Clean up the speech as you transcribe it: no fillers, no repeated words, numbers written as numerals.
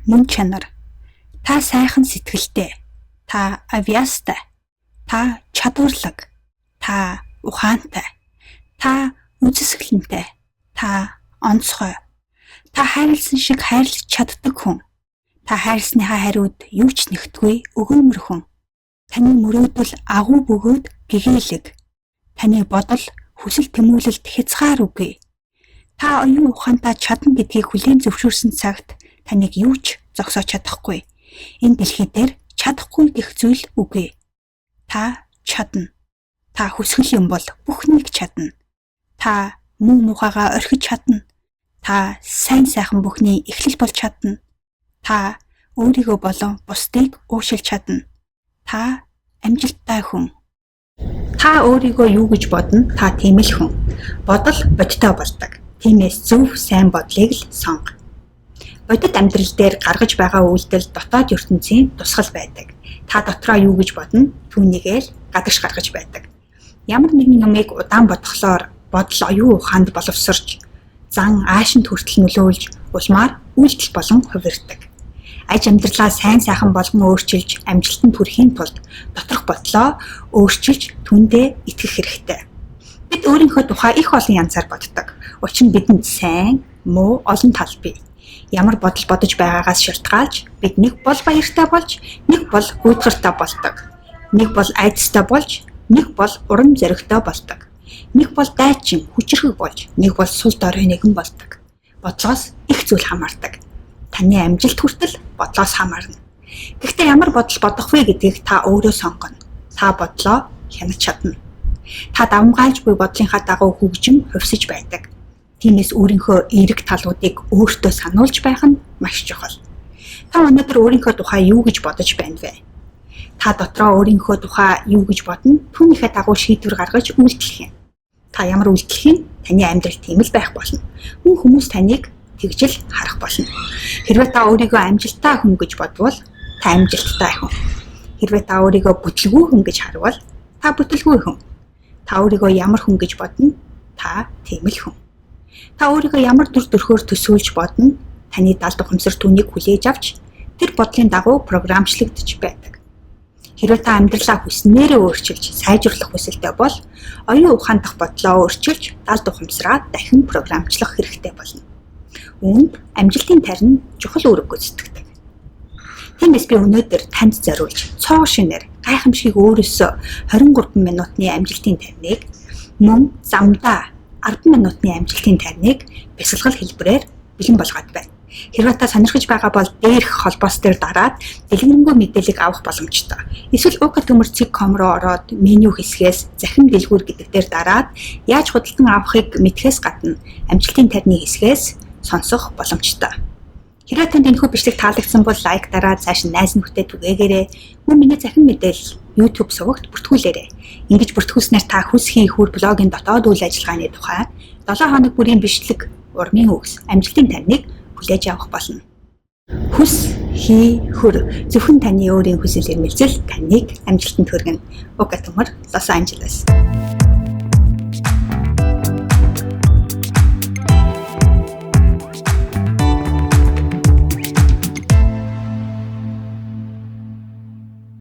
мөн чанар. Та сайхан сэтгэлтэй. Та авьяастай. Та чадварлаг. Та ухаантай. Та үзэсгэлэнтэй. Та онцгой. Та хайрлсан шиг хайрлаж чаддаг хүн. Та хайрлсныхаа хариуд юу ч нэгтгүй өгөөмөр хүн. Таны мөрөөдөл агуу бөгөөд гэгээлэг. Таны бодол хүсэл тэмүүлэлд хязгааргүй. Та оюун ухаантаа чадна гэдгийг хүлээн зөвшөөрсөн цагт таныг юу ч зогсоож чадахгүй. Энэ дэлхий дээр чадахгүй гэх зүйл үгүй. Та чадна. Та хүсгэл юм бол бүхнийг чадна. Та муу мухагаа орхиж чадна. Та сайн сайхан бүхний эхлэл болж чадна. Та өөрийгөө болон бусдыг уушилж чадна. Та амжилттай хүн. Та өөрийгөө юу гэж бодно? Та тийм л хүн. Бодол бодтой болдог. Тиймээс зөв сайн бодлыг л сонго. Бодит амьдрал дээр гаргаж байгаа үйлдэл дотоод ертөнцийн тусгал байдаг. Та дотроо юу гэж бодно? Түүнийгээ л гадагш гаргаж байдаг. Ямар нэгэн юмыг удаан бодглоор бодол оюун ухаанд боловсрч, зан аашинд хүртэл нөлөөлж, улмаар үйлдэл болон хувирдаг. Аж амьдралаа сайн сайхан болгон өөрчилж, амжилтанд хүрэхийн тулд доторх бодлоо өөрчилж, түндээ итгэх хэрэгтэй. Бид өөрийнхөө тухай их олон янзаар боддог. Учир нь бидэнд сайн, муу олон тал бий. Ямар бодол бодож байгаагаас шалтгаалж бид нэг бол баяртай болж, нэг бол гүйцгэртэй болдог. Нэг бол айдастай болж, нэг бол урам зоригтой болдог. Нэг бол дайчин, хүчрхэг болж, нэг бол сул дорой нэгэн болдог. Бодлоос их зүйл хамаардаг. Таны амжилт хүртэл бодлоос хамаарна. Гэхдээ ямар бодол бодох вэ гэдгийг та өөрөө сонгоно. Та бодлоо хянаж чадна. Та давмгайлж буй бодлынхаа дагуу хөгжим хувьсаж байдаг. Тиймээс өөрийнхөө эерэг талуудыг өөртөө сануулж байх нь маш чухал. Та өнөөдөр өөрийнхөө тухай юу гэж бодож байна вэ? Та дотроо өөрийнхөө тухай юу гэж бодно? Түүнийхээ дагуу шийдвэр гаргаж үйлдэх юм. Та ямар үйлдэх юм? Таны амьдрал тийм л байх болно. Мөн хүмүүс таныг тэгжил харах болно. Хэрвээ та өөрийгөө амжилттай хүн гэж бодвол та амжилттай хүн. Хэрвээ та өөрийгөө бүтлгүй хүн гэж харвал та бүтлгүй хүн. Та өөрийгөө ямар хүн гэж бодно? Та тийм л хүн. Та өөрийгөө ямар дүр төрхөөр төсөөлж бодно? Таны далд ухамсар түүнийг хүлээж авч тэр бодлын дагуу програмчлагдж байдаг. Хэрвээ та амьдралаа хүснээрээ өөрчилж сайжруулах хүсэлтэй бол оюун ухаан дахь бодлоо өөрчилж далд ухамсараа дахин програмчлах хэрэгтэй болно. Үүнд амжилтын тарин чухал үүрэг гүйцэтгэдэг. Тиймээс би өнөөдөр танд зориулж цоо шинээр гайхамшиг өөрөөсөө 23 минутын амжилтын тариныг мөн замдаа 10 минутын амжилтын тариныг бясалгал хэлбэрээр бэлэн болгоод байна. Хэрвээ та сонирхож байгаа бол дээрх холбоос дээр дараад дэлгэрэнгүй мэдээлэл авах боломжтой. Эсвэл uka.com руу ороод меню хэсгээс захин дэлгүүр гэдэг дээр дараад яаж худалдан авахыг мэдхээс гадна амжилтын тарины хэсгээс сонсох боломжтой. Хэрвээ танд энэхүү бичлэг таалагдсан бол лайк дараад цааш найз нөхдөд түгээгээрэй. Мөн миний захин мэдээлэл YouTube сувагт бүртгүүлээрэй. Ингэж бүртгүүлснээр та хүс хий хөр блогийн дотоод үйл ажиллагааны тухай 7 хоног бүрийн бичлэг, урмын үгс, амжилтын тариныг хүлээж авах болно. Хүс хий хөр зөвхөн таны өөрийн хүсэл эрмэлзэл таныг амжилтанд хүргэнэ. Ука Төмөр, Лос Анжелес.